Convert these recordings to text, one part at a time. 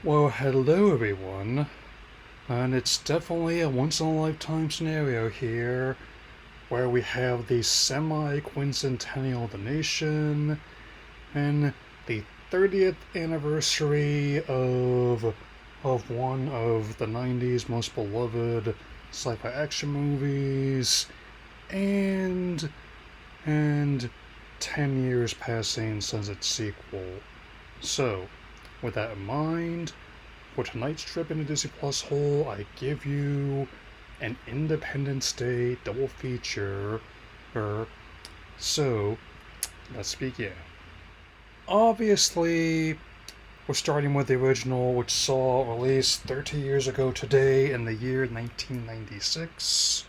Well, hello everyone, and it's definitely a once in a lifetime scenario here where we have the semi quincentennial of the nation and the 30th anniversary of one of the 90s most beloved sci-fi action movies and and 10 years passing since its sequel. So, with that in mind, for tonight's trip into Disney Plus hole, I give you an Independence Day double feature. Er, so, let's begin. Obviously, we're starting with the original, which saw release 30 years ago today in the year 1996.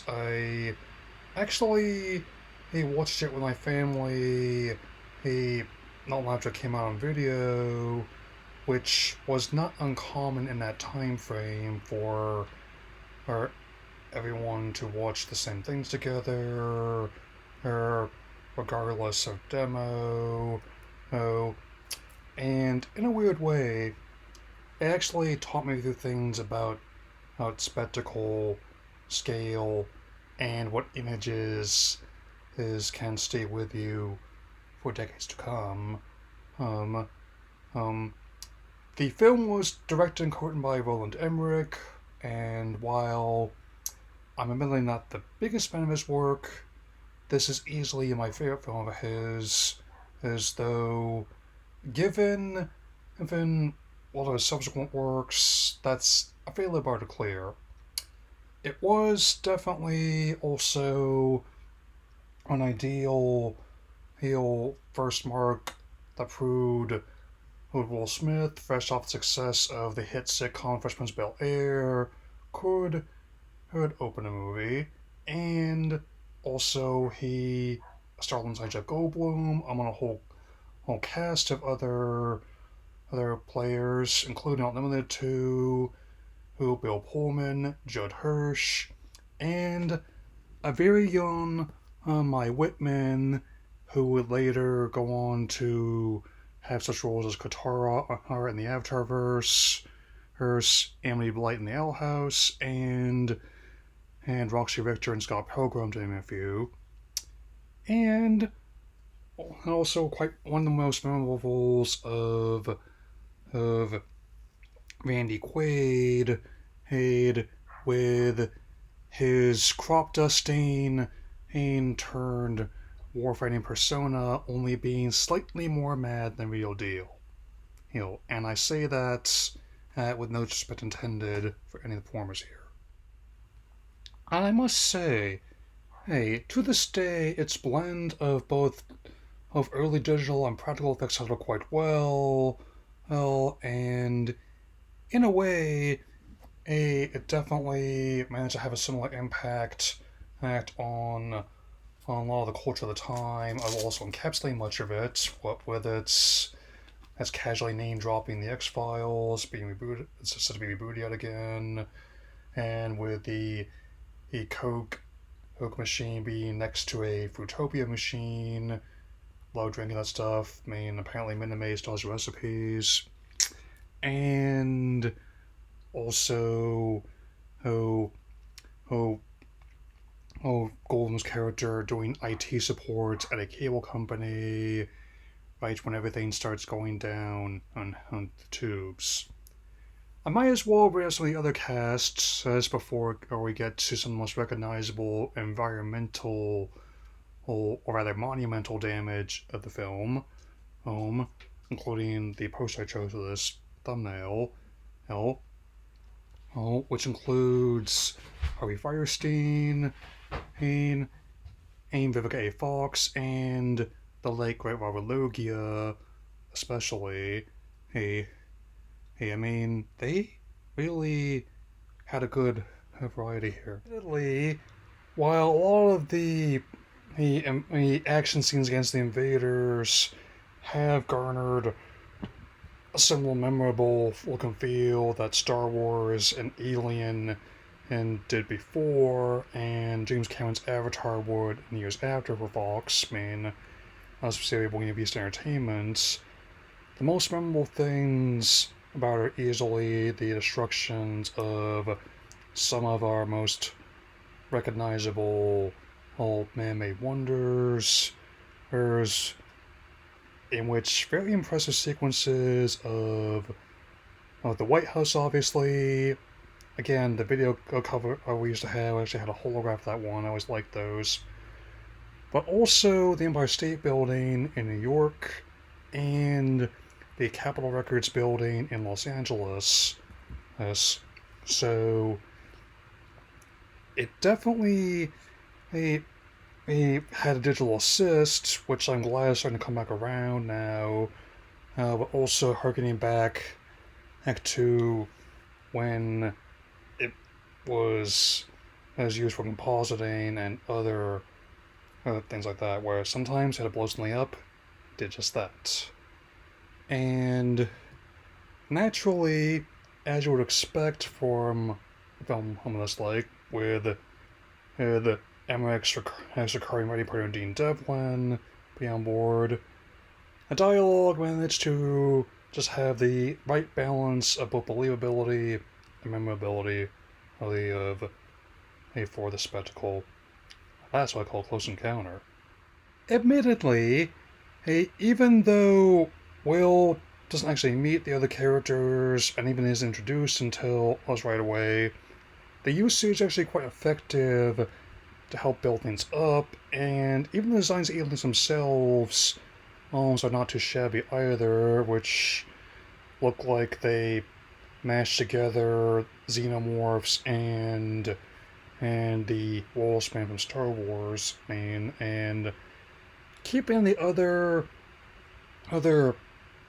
I actually watched it with my family. He not long after it came out on video, which was not uncommon in that time frame for everyone to watch the same things together, or regardless of demo. Oh, and in a weird way, it actually taught me through things about spectacle, scale, and what images can stay with you for decades to come. Um, um, The film was directed and co-written by Roland Emmerich, and while I'm admittedly not the biggest fan of his work, this is easily my favorite film of his, as though, given, given all of his subsequent works, that's a fairly bar to clear. It was definitely also an ideal first mark that proved Will Smith, fresh off the success of the hit sitcom Fresh Prince of Bel Air, could open a movie, and also he starred alongside Jeff Goldblum among a whole cast of other players, including not limited to Bill Pullman, Judd Hirsch, and a very young Mai Whitman, who would later go on to have such roles as Katara in the Avatarverse, Emily Blight in the Owl House, and Roxy Richter and Scott Pilgrim, to name a few. And also quite one of the most memorable roles of Randy Quaid, with his crop dusting and turned warfighting persona only being slightly more mad than real deal. And I say that with no disrespect intended for any of the performers here. And I must say, hey, to this day, its blend of both of early digital and practical effects held up quite well, and in a way, it definitely managed to have a similar impact on a lot of the culture of the time. I will also encapsulate much of it, what with its as casually name dropping the X Files being rebooted, it's said to be rebooted yet again, and with the Coke machine being next to a Fruitopia machine, low drinking that stuff. I mean, apparently Minute Maid still has recipes, and also oh oh Goldman's character doing IT support at a cable company right when everything starts going down on the tubes. I might as well bring up some of the other casts as before we get to some of the most recognizable environmental or rather monumental damage of the film, including the poster I chose for this thumbnail, which includes Harvey Firestein, Hain, Vivica A. Fox, and the late great Robert Loggia, especially. Hey, I mean, they really had a good variety here. Admittedly, while a lot of the action scenes against the invaders have garnered a similar memorable look and feel that Star Wars and Alien and did before, and James Cameron's Avatar would in years after for Fox. I mean, as we say, Buena Vista Entertainment. The most memorable things about are easily the destructions of some of our most recognizable old man-made wonders. There's in which very impressive sequences of the White House, obviously. Again, the video cover we used to have, I actually had a holograph of that one. I always liked those. But also the Empire State Building in New York and the Capitol Records building in Los Angeles. Yes. So it definitely he had a digital assist, which I'm glad is starting to come back around now. But also harkening back to when it was used for compositing and other things like that, where sometimes it had to blow something up, did just that. And naturally, as you would expect from a film this like, with the Emmerich Sakari Mighty Partner Dean Devlin be on board, a dialogue managed to just have the right balance of both believability and memorability for the spectacle. That's what I call Close Encounter. Admittedly, even though Will doesn't actually meet the other characters and even is introduced until us right away, the usage is actually quite effective to help build things up, and even the designs of aliens themselves are not too shabby either, which look like they mashed together xenomorphs and the Wallspan from Star Wars, and keeping the other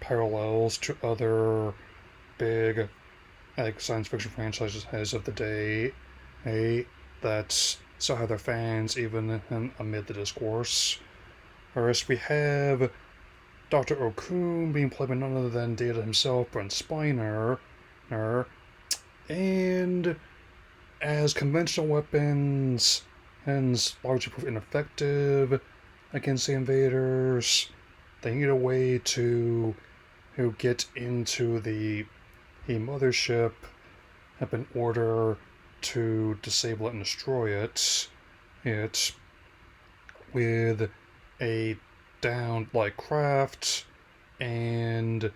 parallels to other big science fiction franchises as of the day, that still have their fans even amid the discourse. Whereas we have Dr. Okun being played by none other than Data himself, Brent Spiner, and as conventional weapons and largely prove ineffective against the invaders, they need a way to get into the mothership in order to disable it and destroy it. It with a downed like craft and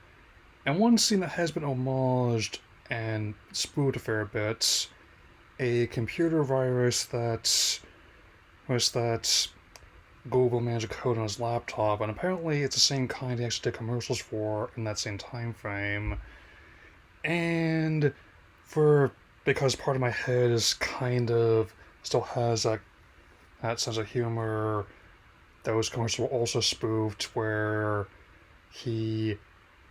one scene that has been homaged and spoofed a fair bit, a computer virus that Google managed to code on his laptop, and apparently it's the same kind he actually did commercials for in that same time frame. And because part of my head is kind of still has that sense of humor, those commercials were also spoofed where he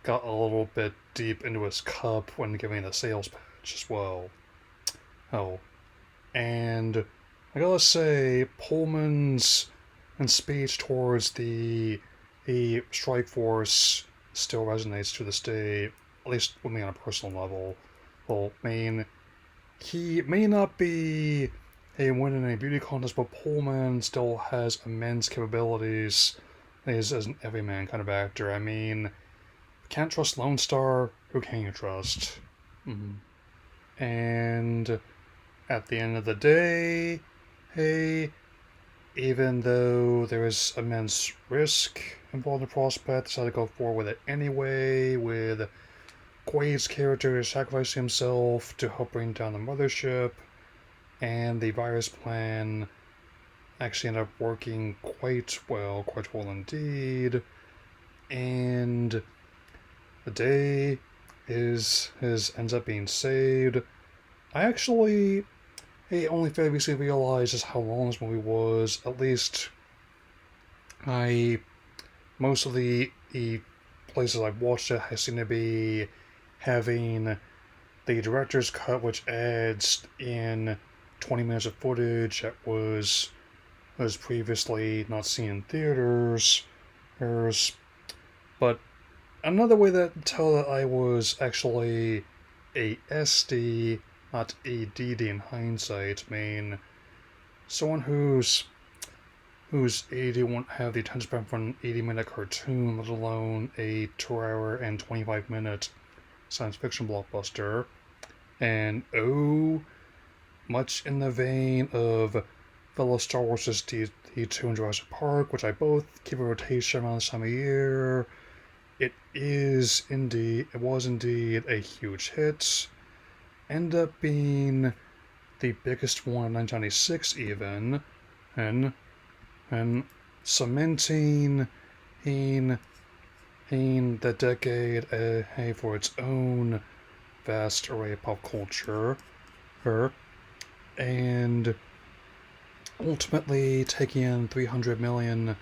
got a little bit deep into his cup when giving the sales pitch as well. Oh, and I gotta say, Pullman's speech towards the strike force still resonates to this day, at least with me on a personal level. Well, I mean, he may not be winning a beauty contest, but Pullman still has immense capabilities as an everyman kind of actor. I mean, can't trust Lone Star, who can you trust? And at the end of the day, even though there is immense risk involved in the prospect, decided to go forward with it anyway, with Quaid's character sacrificing himself to help bring down the mothership, and the virus plan actually ended up working quite well indeed, and the day ends up being saved. I actually only fairly recently realized just how long this movie was. At least most of the places I've watched it seem to be having the director's cut, which adds in 20 minutes of footage that was previously not seen in theaters. But another way to tell that I was actually a SD, not ADD in hindsight. I mean, someone whose AD won't have the attention span for an 80-minute cartoon, let alone a 2 hour and 25-minute science fiction blockbuster, and oh, much in the vein of fellow Star Wars D2 and Jurassic Park, which I both keep a rotation around this time of year. It was indeed a huge hit. Ended up being the biggest one in 1996 even, and cementing in the decade for its own vast array of pop culture, and ultimately taking in $306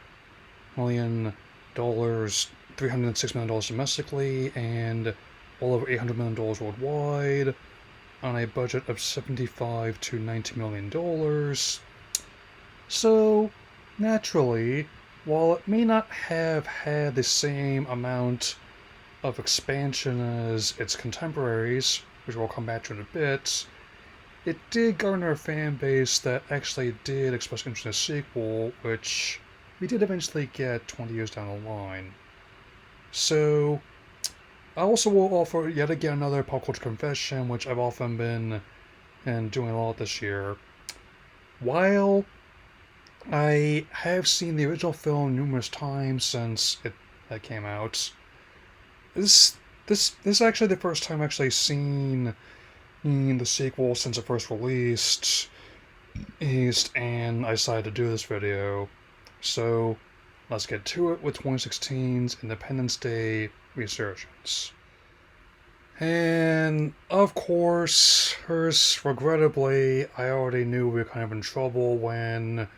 million domestically and well over $800 million worldwide on a budget of $75 to $90 million. So, naturally, while it may not have had the same amount of expansion as its contemporaries, which we'll come back to in a bit, it did garner a fan base that actually did express interest in a sequel, which we did eventually get 20 years down the line. So, I also will offer yet again another pop culture confession, which I've often been doing a lot this year. While I have seen the original film numerous times since it came out, this is actually the first time I've actually seen the sequel since it first released, and I decided to do this video. So, let's get to it with 2016's Independence Day resurgence. And, of course, regrettably, I already knew we were kind of in trouble when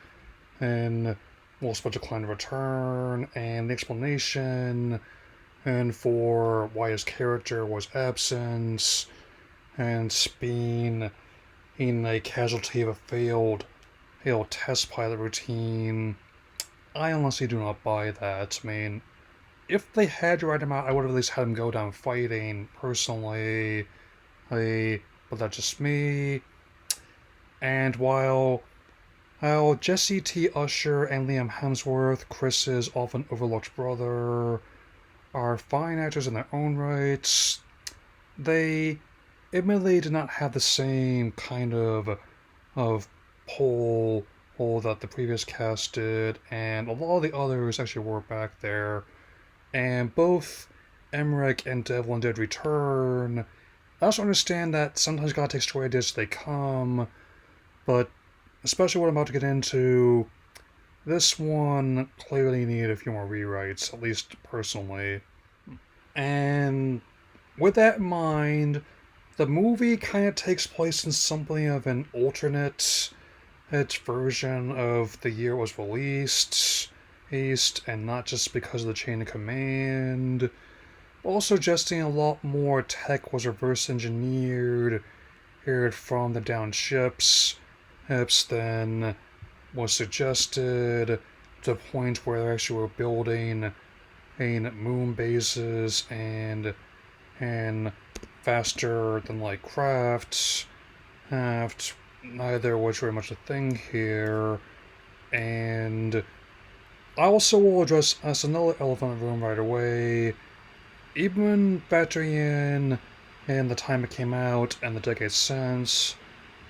Will Smith declined to return, and the explanation and for why his character was absent, and being a casualty of a failed test pilot routine. I honestly do not buy that. I mean, if they had to write him out, I would have at least had him go down fighting, personally. But that's just me. And while Jesse T. Usher and Liam Hemsworth, Chris's often overlooked brother, are fine actors in their own rights, they admittedly did not have the same kind of pull that the previous cast did, and a lot of the others actually were back there. And both Emmerich and Devlin did return. I also understand that sometimes you gotta take story ideas as they come, but especially what I'm about to get into, this one clearly needed a few more rewrites, at least personally. And with that in mind, the movie kind of takes place in something of an alternate version of the year it was released, and not just because of the chain of command, but also suggesting a lot more tech was reverse engineered from the downed ships than was suggested, to the point where they actually were building moon bases and faster than light crafts, neither was very much a thing here. And I also will address as another elephant in the room right away. Even factoring in the time it came out and the decades since,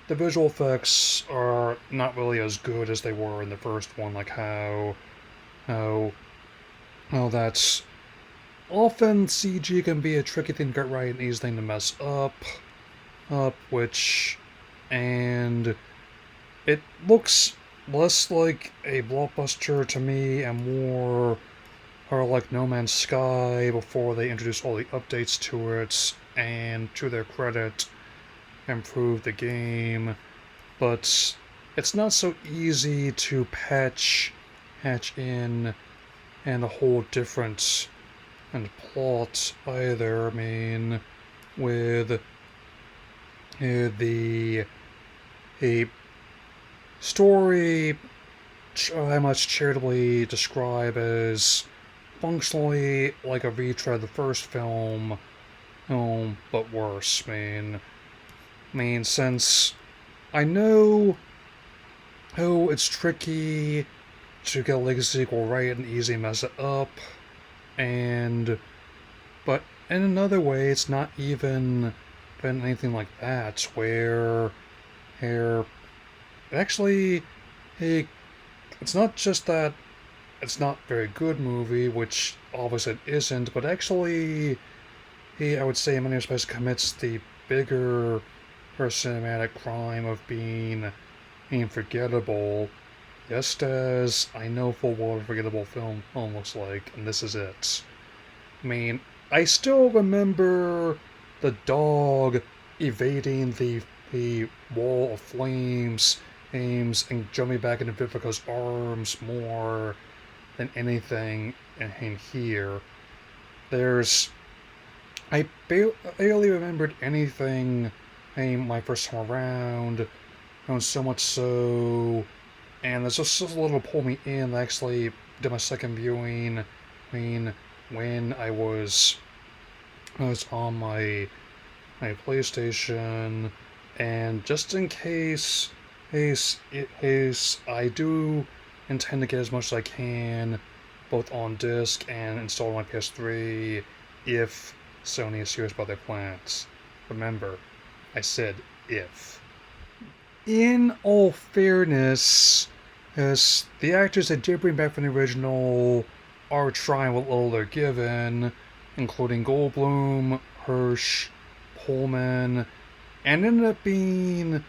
the visual effects are not really as good as they were in the first one, like how that's often CG can be a tricky thing to get right and easy thing to mess up, and it looks less like a blockbuster to me and more like No Man's Sky before they introduced all the updates to it, and to their credit, improved the game. But it's not so easy to patch in and the whole difference and plot either. I mean, with the story I must charitably describe as functionally like a retread of the first film, but worse. I mean, since I know it's tricky to get a legacy sequel right and easy mess it up, but in another way, it's not even been anything like that, where actually, hey, it's not just that it's not a very good movie, which obviously it isn't, but actually, he, I would say, in many respects, commits the bigger her cinematic crime of being forgettable, just as I know full well what a forgettable film looks like, and this is it. I mean, I still remember the dog evading the wall of flames, aims, and jumping back into Vivica's arms more than anything in here. There's I barely remembered anything my first time around, and so much so, and there's just a little to pull me in. I actually did my second viewing. I mean, when I was on my PlayStation, and just in case I do intend to get as much as I can, both on disc and installed on my PS3, if Sony is serious about their plans. Remember, I said if. In all fairness, as the actors that did bring back from the original are trying what little they're given, including Goldblum, Hirsch, Pullman, and ended up being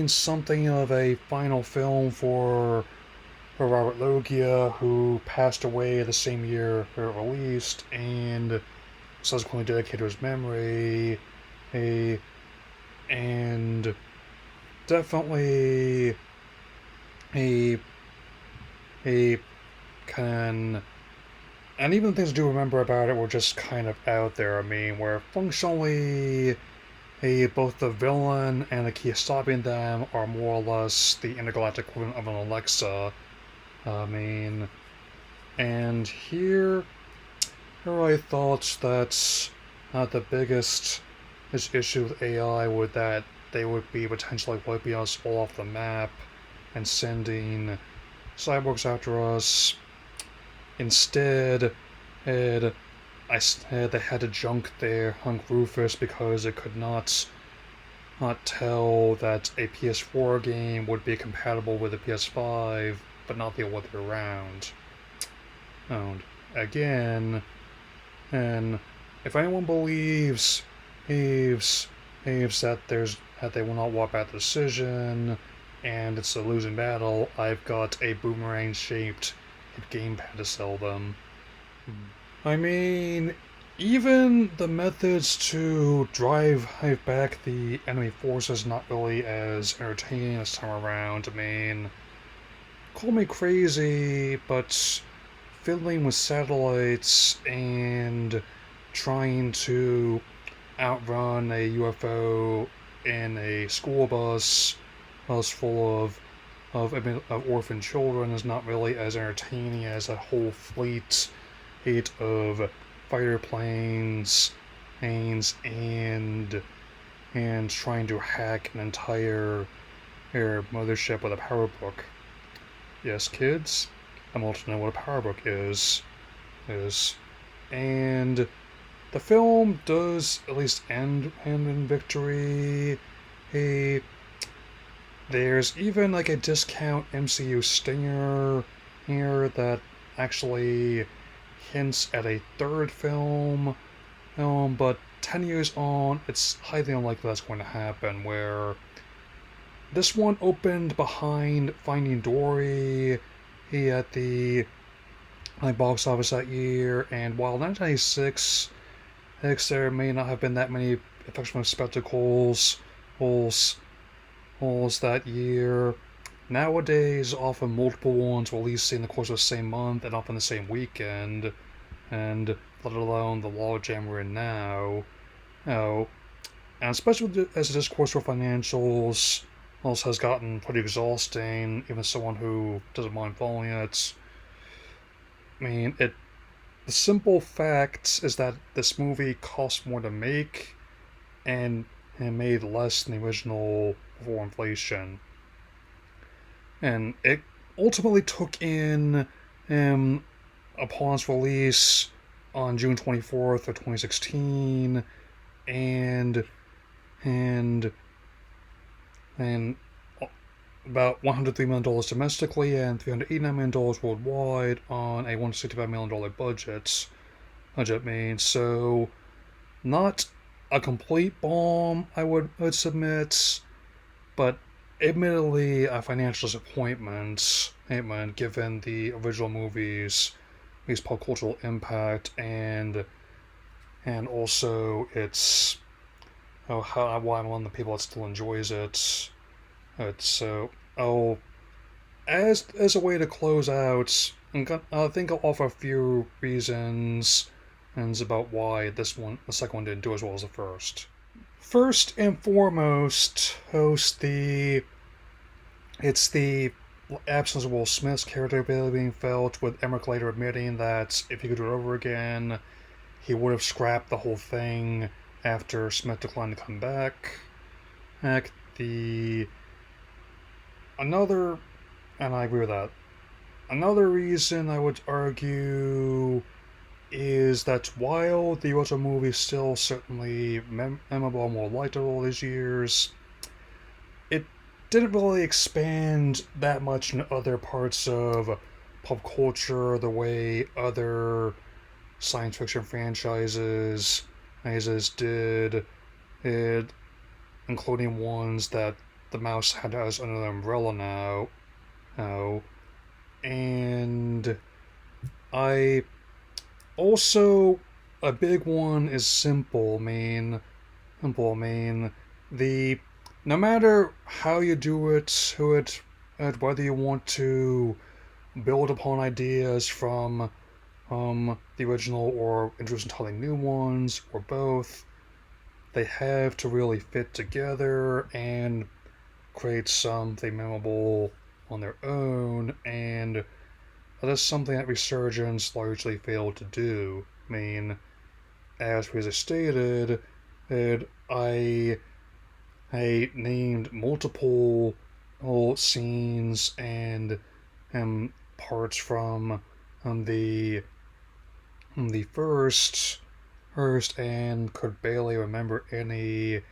something of a final film for Robert Loggia, who passed away the same year it released, and subsequently dedicated to his memory. A and definitely a a kind and even things I do remember about it were just kind of out there. I mean, where functionally both the villain and the key stopping them are more or less the intergalactic equivalent of an Alexa. I mean, and here I thought that the biggest issue with AI would that they would be potentially wiping us all off the map and sending cyborgs after us. Instead, it, they had to junk their Hunk Rufus because it could not tell that a PS4 game would be compatible with a PS5, but not the other way around. And again, and if anyone believes that they will not walk back the decision and it's a losing battle, I've got a boomerang shaped gamepad to sell them. I mean, even the methods to drive back the enemy forces not really as entertaining this time around. I mean, call me crazy, but fiddling with satellites and trying to outrun a UFO in a school bus full of orphan children is not really as entertaining as a whole fleet of fighter planes and trying to hack an entire mothership with a power book. Yes, kids, I'm old to know what a power book is, and the film does at least end in victory. A There's even like a discount MCU stinger here that actually hints at a third film, but 10 years on, it's highly unlikely that's going to happen, where this one opened behind Finding Dory at the box office that year, and while 1996, there may not have been that many effective spectacles holes that year, nowadays often multiple ones released in the course of the same month and often the same weekend, and let alone the logjam we're in now. Oh, and especially as the discourse for financials also has gotten pretty exhausting, even someone who doesn't mind following it. I mean, the simple fact is that this movie cost more to make and made less than the original before inflation. And it ultimately took in, upon its release, on June 24th of 2016, and and and about $103 million domestically and $389 million worldwide on a $165 million budget. Means so not a complete bomb, I would submit, but admittedly a financial disappointment, given the original movie's pop cultural impact and also its why I'm one of the people that still enjoys it. So as a way to close out, I think I'll offer a few reasons and about why the second one didn't do as well as the first. First and foremost, it's the absence of Will Smith's character being felt, with Emmerich later admitting that if he could do it over again, he would have scrapped the whole thing after Smith declined to come back. The another, and I agree with that. Another reason I would argue is that while the original movie is still certainly memorable and more liked all these years, it didn't really expand that much in other parts of pop culture the way other science fiction franchises did, it, including ones that the mouse had as under the umbrella now. And I also, a big one is simple. The no matter how you do it, whether you want to build upon ideas from the original or introduce entirely new ones, or both, they have to really fit together and create something memorable on their own, and that's something that Resurgence largely failed to do. As previously stated, I named multiple scenes and parts from the first, and could barely remember any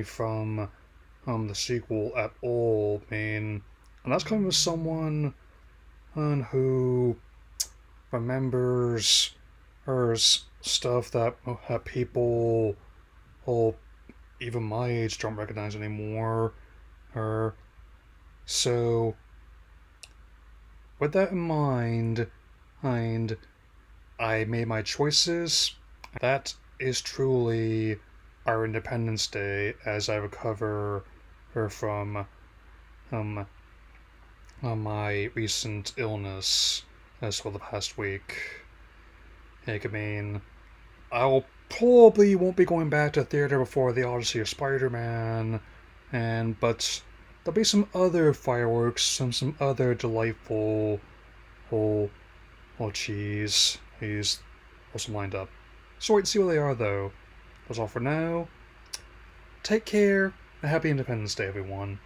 from the sequel at all. And that's coming from someone who remembers stuff that people, even my age, don't recognize anymore. So, with that in mind, I made my choices. That is truly our Independence Day, as I recover from my recent illness as for the past week. I'll probably won't be going back to theater before the Odyssey of Spider-Man, but there'll be some other fireworks, some other delightful cheese he's also lined up. So wait to see what they are, though. That's all for now. Take care, and happy Independence Day, everyone.